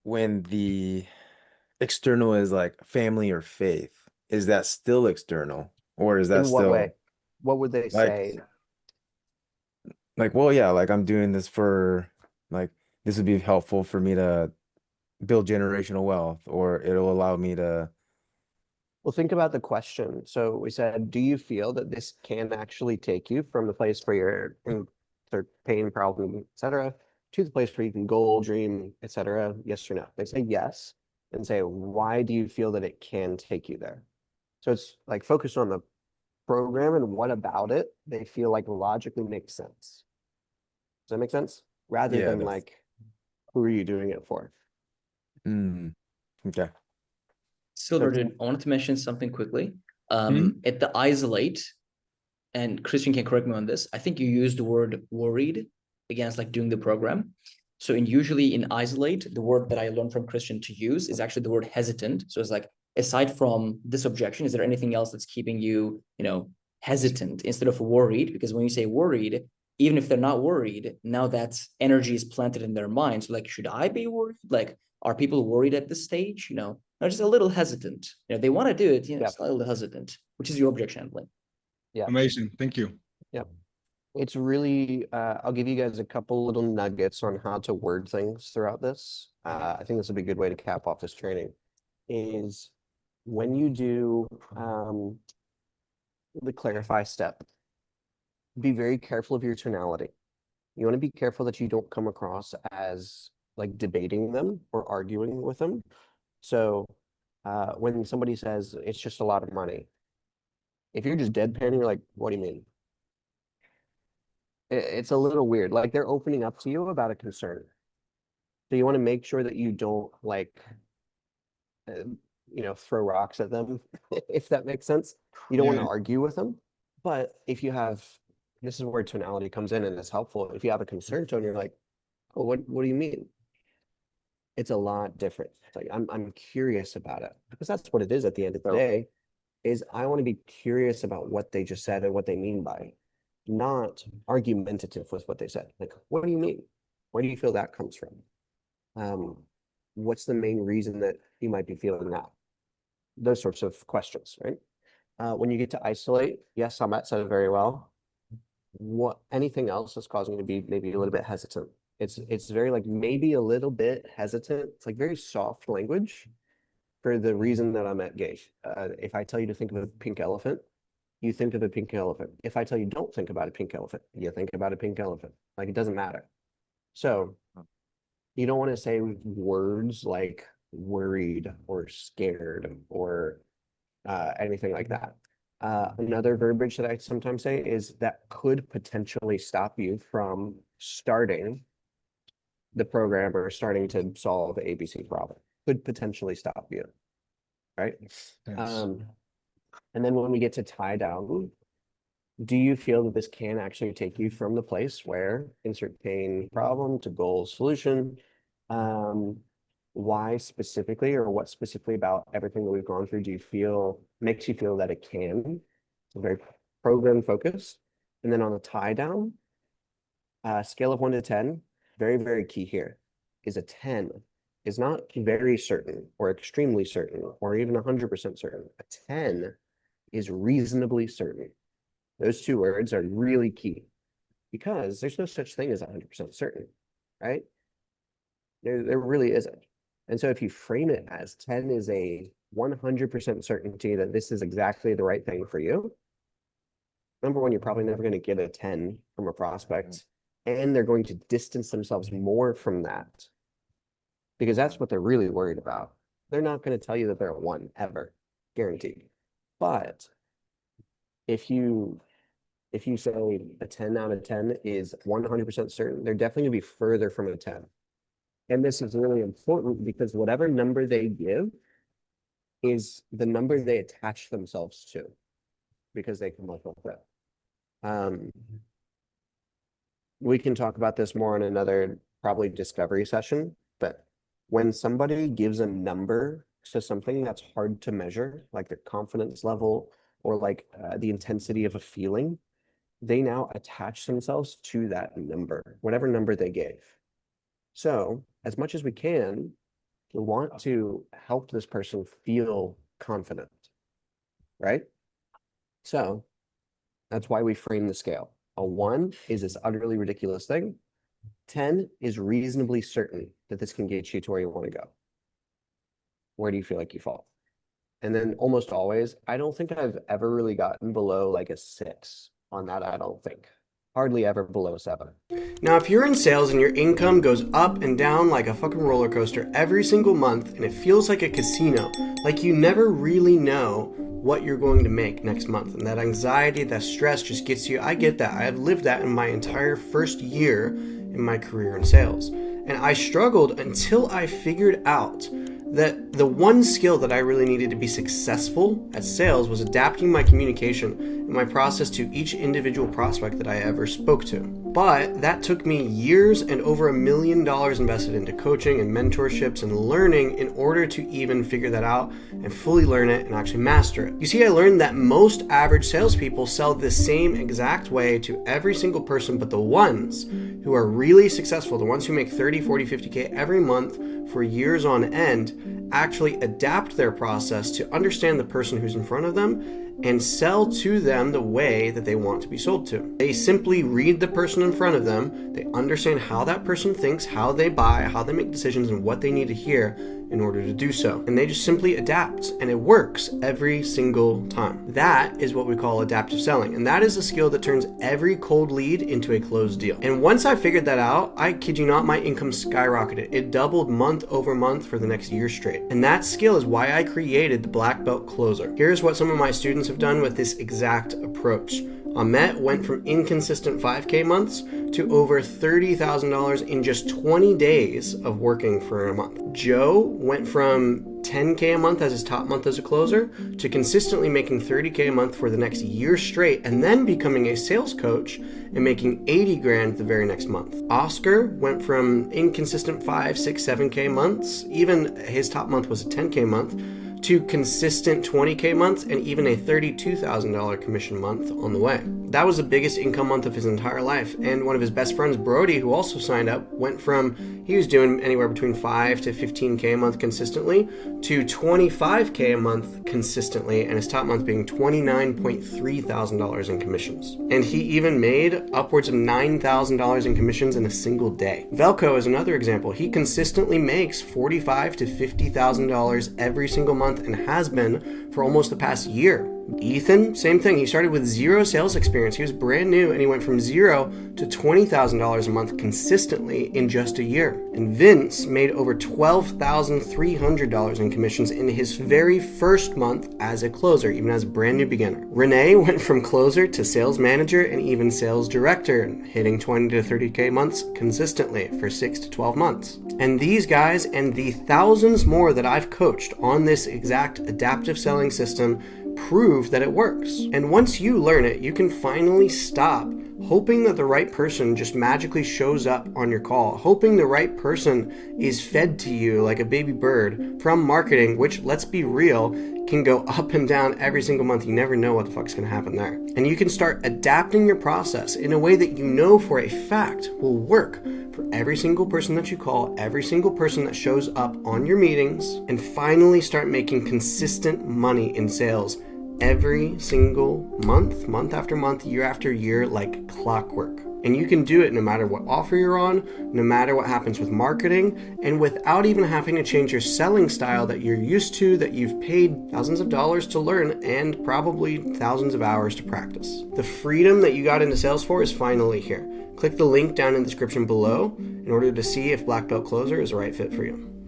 when the external is like family or faith, is that still external? Or is that In what way? still What would they like say? well, yeah, like I'm doing this for like this would be helpful for me to build generational wealth, or it'll allow me to Well, think about the question. So we said, do you feel that this can actually take you from the place where you're in sort of pain, problem, etc., to the place where you can goal, dream, etc.? Yes or no? They say yes, and say, why do you feel that it can take you there? So it's like focused on the program and what about it they feel like logically makes sense. Does that make sense? Rather yeah, than that's like, who are you doing it for? mm, okay. So it's Silverton, I wanted to mention something quickly. Mhm. At the isolate, and Christian can correct me on this, I think you used the word worried against like doing the program. So usually in isolate, the word that I learned from Christian to use is actually the word hesitant. So it's like, aside from this objection, is there anything else that's keeping you, hesitant instead of worried? Because when you say worried, even if they're not worried, now that energy is planted in their mind. So like, should I be worried? Like, are people worried at this stage? No, just a little hesitant. They want to do it, yeah, just a little hesitant, which is your objection handling. yeah, Amazing. Thank you. yeah. It's really, I'll give you guys a couple little nuggets on how to word things throughout this. I think this would be a good way to cap off this training, is when you do the clarify step, be very careful of your tonality. You want to be careful that you don't come across as like debating them or arguing with them. So when somebody says it's just a lot of money, if you're just deadpanning, you're like, what do you mean? It's a little weird. Like they're opening up to you about a concern. So you want to make sure that you don't like, throw rocks at them, if that makes sense. You don't want to argue with them. But if you have, this is where tonality comes in and it's helpful. If you have a concern tone, you're like, oh, what do you mean? It's a lot different. It's like I'm curious about it because that's what it is at the end of the day. Is I want to be curious about what they just said and what they mean by it, not argumentative with what they said. Like, what do you mean? Where do you feel that comes from? What's the main reason that you might be feeling that? Those sorts of questions, right? When you get to isolate, yes, Ahmet said it very well. What anything else is causing you to be maybe a little bit hesitant? It's very like maybe a little bit hesitant. It's like very soft language for the reason that I'm at gay. If I tell you to think of a pink elephant, you think of a pink elephant. If I tell you don't think about a pink elephant, you think about a pink elephant. Like it doesn't matter. So you don't want to say words like worried or scared or anything like that. Another verbiage that I sometimes say is that could potentially stop you from starting the program or starting to solve the ABC problem. Could potentially stop you, right? Yes. And then when we get to tie down, do you feel that this can actually take you from the place where insert pain problem to goal solution? Why specifically, or what specifically about everything that we've gone through do you feel makes you feel that it can? It's very program focused. And then on the tie down, scale of 1 to 10, very, very key here is a 10 is not very certain or extremely certain or even 100% certain. A 10 is reasonably certain. Those two words are really key because there's no such thing as 100% certain, right? There really isn't. And so if you frame it as 10 is a 100% certainty that this is exactly the right thing for you, number one, you're probably never going to get a 10 from a prospect, and they're going to distance themselves more from that because that's what they're really worried about. They're not going to tell you that they're a 1 ever, guaranteed. But if you say a 10 out of 10 is 100% certain, they're definitely going to be further from a 10. And this is really important because whatever number they give is the number they attach themselves to because they come up with it. We can talk about this more in another probably discovery session, but when somebody gives a number to something that's hard to measure, like their confidence level or like the intensity of a feeling, they now attach themselves to that number, whatever number they gave. So as much as we can, You want to help this person feel confident, right? So that's why we frame the scale. A 1 is this utterly ridiculous thing. 10 is reasonably certain that this can get you to where you want to go. Where do you feel like you fall? And then almost always, I don't think I've ever really gotten below like a 6 on that. I don't think. Hardly ever below 7. Now, if you're in sales and your income goes up and down like a fucking roller coaster every single month, and it feels like a casino, like you never really know what you're going to make next month, and that anxiety, that stress just gets you, I get that. I have lived that in my entire first year in my career in sales. And I struggled until I figured out that the one skill that I really needed to be successful at sales was adapting my communication and my process to each individual prospect that I ever spoke to. But that took me years and over $1 million invested into coaching and mentorships and learning in order to even figure that out and fully learn it and actually master it. You see, I learned that most average salespeople sell the same exact way to every single person, but the ones who are really successful, the ones who make 30, 40, 50K every month for years on end, actually adapt their process to understand the person who's in front of them and sell to them the way that they want to be sold to. They simply read the person in front of them, they understand how that person thinks, how they buy, how they make decisions, and what they need to hear in order to do so. And they just simply adapt, and it works every single time. That is what we call adaptive selling, and that is a skill that turns every cold lead into a closed deal. And once I figured that out, I kid you not, my income skyrocketed. It doubled month over month for the next year straight. And that skill is why I created the Black Belt Closer. Here's what some of my students have done with this exact approach. Ahmet went from inconsistent 5K months to over $30,000 in just 20 days of working for a month. Joe went from 10K a month as his top month as a closer to consistently making 30K a month for the next year straight, and then becoming a sales coach and making 80 grand the very next month. Oscar went from inconsistent 5, 6, 7K months, even his top month was a 10K month, to consistent 20K months and even a $32,000 commission month on the way. That was the biggest income month of his entire life. And one of his best friends, Brody, who also signed up, went from, he was doing anywhere between 5 to 15K a month consistently to 25K a month consistently, and his top month being $29.3 thousand in commissions. And he even made upwards of $9,000 in commissions in a single day. Velko is another example. He consistently makes $45,000 to $50,000 every single month and has been for almost the past year. Ethan, same thing. He started with zero sales experience. He was brand new, and he went from $0 to $20,000 a month consistently in just a year. And Vince made over $12,300 in commissions in his very first month as a closer, even as a brand new beginner. Renee went from closer to sales manager and even sales director, hitting 20 to 30K months consistently for 6 to 12 months. And these guys and the thousands more that I've coached on this exact adaptive selling system prove that it works. And once you learn it, you can finally stop hoping that the right person just magically shows up on your call, hoping the right person is fed to you like a baby bird from marketing, which, let's be real, can go up and down every single month. You never know what the fuck's gonna happen there. And you can start adapting your process in a way that you know for a fact will work for every single person that you call, every single person that shows up on your meetings, and finally start making consistent money in sales every single month, month after month, year after year, like clockwork. And you can do it no matter what offer you're on, no matter what happens with marketing, and without even having to change your selling style that you're used to, that you've paid thousands of dollars to learn and probably thousands of hours to practice. The freedom that you got into sales for is finally here. Click the link down in the description below in order to see if Black Belt Closer is the right fit for you.